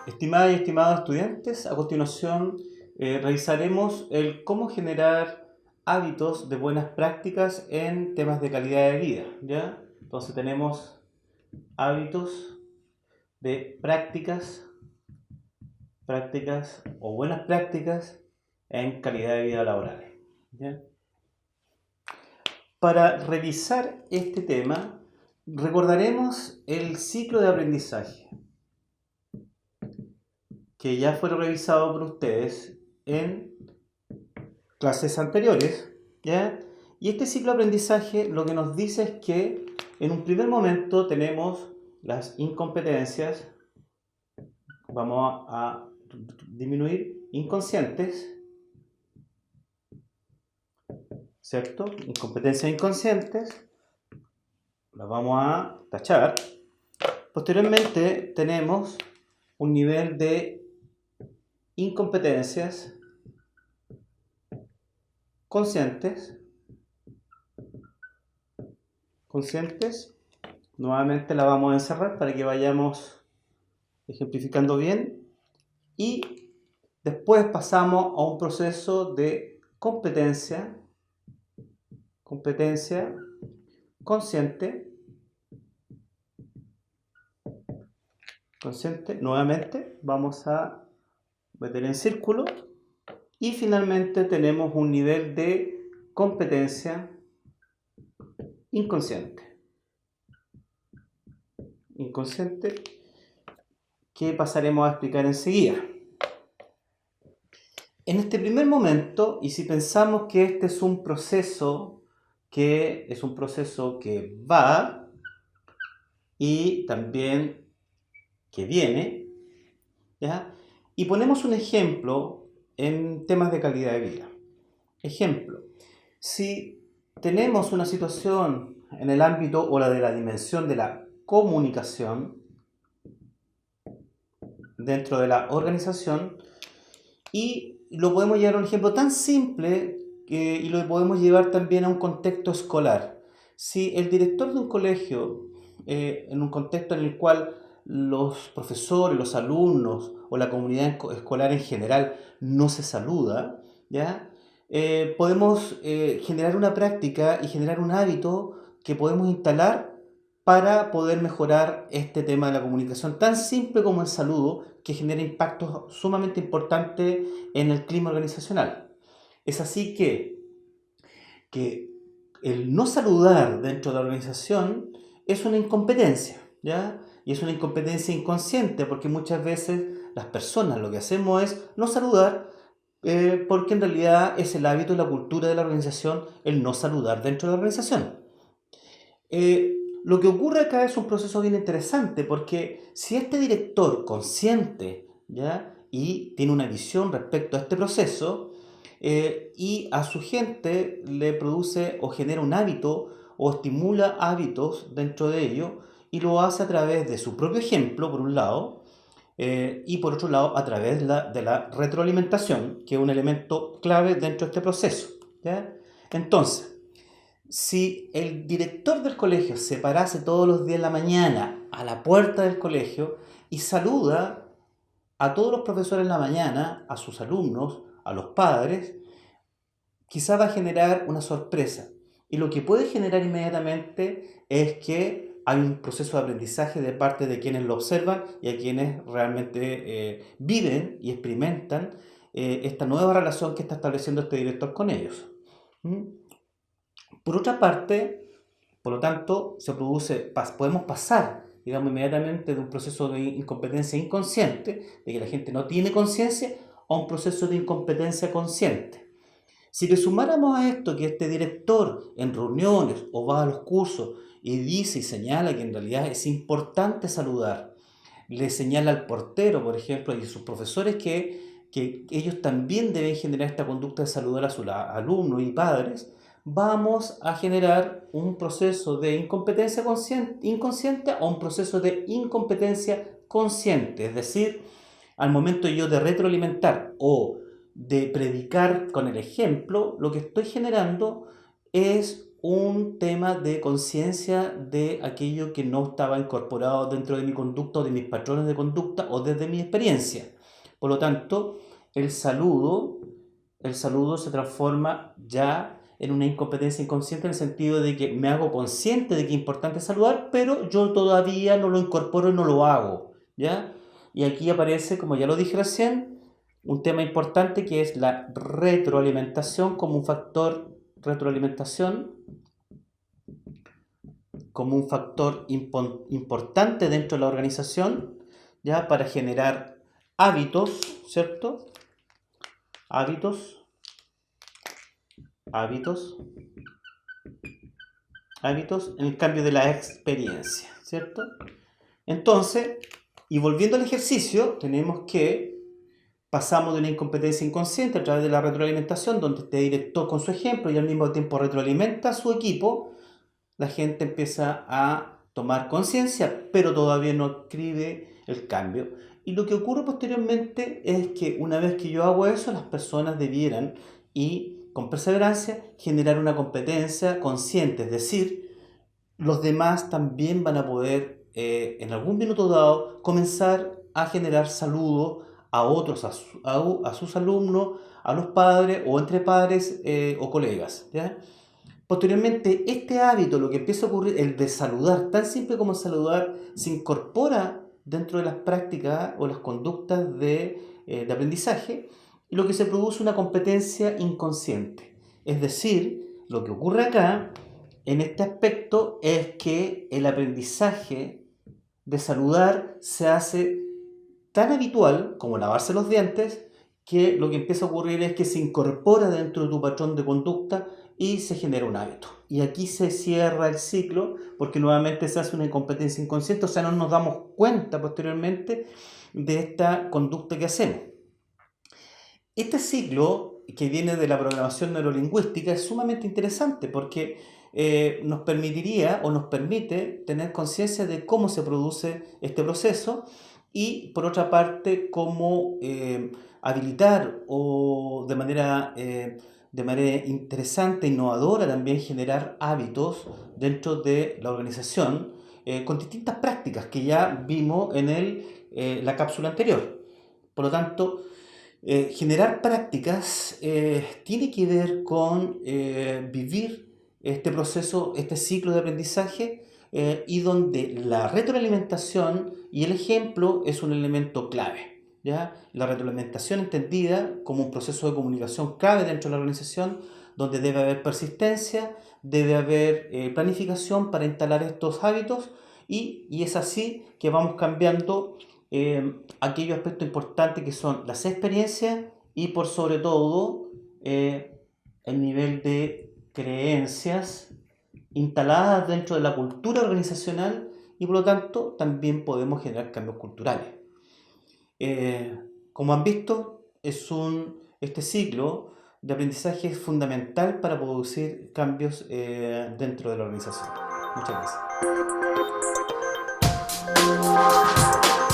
Estimadas y estimados estudiantes, a continuación revisaremos el cómo generar hábitos de buenas prácticas en temas de calidad de vida, ¿ya? Entonces tenemos hábitos de prácticas o buenas prácticas en calidad de vida laboral, ¿ya? Para revisar este tema, recordaremos el ciclo de aprendizaje que ya fue revisado por ustedes en clases anteriores, ¿ya? Y este ciclo de aprendizaje lo que nos dice es que en un primer momento tenemos las incompetencias, vamos a disminuir inconscientes, ¿cierto? Incompetencias inconscientes, las vamos a tachar. Posteriormente tenemos un nivel de incompetencias conscientes, nuevamente la vamos a encerrar para que vayamos ejemplificando bien, y después pasamos a un proceso de competencia consciente, nuevamente vamos a meter en círculo, y finalmente tenemos un nivel de competencia inconsciente, que pasaremos a explicar enseguida. En este primer momento, y si pensamos que este es un proceso que va y también que viene, ¿ya? Y ponemos un ejemplo en temas de calidad de vida. Ejemplo, si tenemos una situación en el ámbito o la de la dimensión de la comunicación dentro de la organización, y lo podemos llevar a un ejemplo tan simple y lo podemos llevar también a un contexto escolar. Si el director de un colegio, en un contexto en el cual los profesores, los alumnos o la comunidad escolar en general no se saluda, ¿ya? Podemos generar una práctica y generar un hábito que podemos instalar para poder mejorar este tema de la comunicación tan simple como el saludo, que genera impactos sumamente importantes en el clima organizacional. Es así que el no saludar dentro de la organización es una incompetencia, ¿ya? Y es una incompetencia inconsciente, porque muchas veces las personas lo que hacemos es no saludar, porque en realidad es el hábito y la cultura de la organización el no saludar dentro de la organización. Lo que ocurre acá es un proceso bien interesante, porque si este director consciente, ¿ya? Y tiene una visión respecto a este proceso, y a su gente le produce o genera un hábito o estimula hábitos dentro de ello, y lo hace a través de su propio ejemplo, por un lado, y por otro lado a través de la retroalimentación, que es un elemento clave dentro de este proceso, ¿ya? Entonces, si el director del colegio se parase todos los días en la mañana a la puerta del colegio y saluda a todos los profesores en la mañana, a sus alumnos, a los padres, quizá va a generar una sorpresa. Y lo que puede generar inmediatamente es que hay un proceso de aprendizaje de parte de quienes lo observan y a quienes realmente viven y experimentan esta nueva relación que está estableciendo este director con ellos. ¿Mm? Por otra parte, por lo tanto, podemos pasar, digamos, inmediatamente de un proceso de incompetencia inconsciente, de que la gente no tiene conciencia, a un proceso de incompetencia consciente. Si le sumáramos a esto que este director en reuniones o va a los cursos y dice y señala que en realidad es importante saludar, le señala al portero, por ejemplo, y a sus profesores que ellos también deben generar esta conducta de saludar a sus alumnos y padres, vamos a generar un proceso de incompetencia inconsciente o un proceso de incompetencia consciente. Es decir, al momento yo de retroalimentar o de predicar con el ejemplo, lo que estoy generando es un tema de conciencia de aquello que no estaba incorporado dentro de mi conducta o de mis patrones de conducta o desde mi experiencia. Por lo tanto, el saludo, el saludo se transforma ya en una incompetencia inconsciente en el sentido de que me hago consciente de que es importante saludar, pero yo todavía no lo incorporo y no lo hago, ¿ya? Y aquí aparece, como ya lo dije recién, un tema importante que es la retroalimentación como un factor, retroalimentación como un factor importante dentro de la organización, ¿ya? Para generar hábitos, ¿cierto? Hábitos, hábitos, hábitos en el cambio de la experiencia, ¿cierto? Entonces, y volviendo al ejercicio, tenemos que pasamos de una incompetencia inconsciente a través de la retroalimentación, donde este director con su ejemplo y al mismo tiempo retroalimenta a su equipo, la gente empieza a tomar conciencia, pero todavía no escribe el cambio. Y lo que ocurre posteriormente es que una vez que yo hago eso, las personas debieran, y con perseverancia, generar una competencia consciente, es decir, los demás también van a poder, en algún minuto dado, comenzar a generar saludos a otros, a sus alumnos, a los padres o entre padres o colegas, ¿ya? Posteriormente, este hábito, lo que empieza a ocurrir, el de saludar, tan simple como saludar, se incorpora dentro de las prácticas o las conductas de aprendizaje, y lo que se produce una competencia inconsciente. Es decir, lo que ocurre acá, en este aspecto, es que el aprendizaje de saludar se hace tan habitual como lavarse los dientes, que lo que empieza a ocurrir es que se incorpora dentro de tu patrón de conducta y se genera un hábito. Y aquí se cierra el ciclo porque nuevamente se hace una incompetencia inconsciente, o sea, no nos damos cuenta posteriormente de esta conducta que hacemos. Este ciclo que viene de la programación neurolingüística es sumamente interesante porque nos permitiría o nos permite tener conciencia de cómo se produce este proceso y por otra parte cómo habilitar o de manera interesante, innovadora también generar hábitos dentro de la organización con distintas prácticas que ya vimos en la cápsula anterior. Por lo tanto, generar prácticas tiene que ver con vivir este proceso, este ciclo de aprendizaje y donde la retroalimentación y el ejemplo es un elemento clave, ¿ya? La retroalimentación entendida como un proceso de comunicación clave dentro de la organización, donde debe haber persistencia, debe haber planificación para instalar estos hábitos y es así que vamos cambiando aquellos aspectos importantes que son las experiencias y por sobre todo el nivel de creencias instaladas dentro de la cultura organizacional y por lo tanto también podemos generar cambios culturales. Como han visto, este ciclo de aprendizaje es fundamental para producir cambios dentro de la organización. Muchas gracias.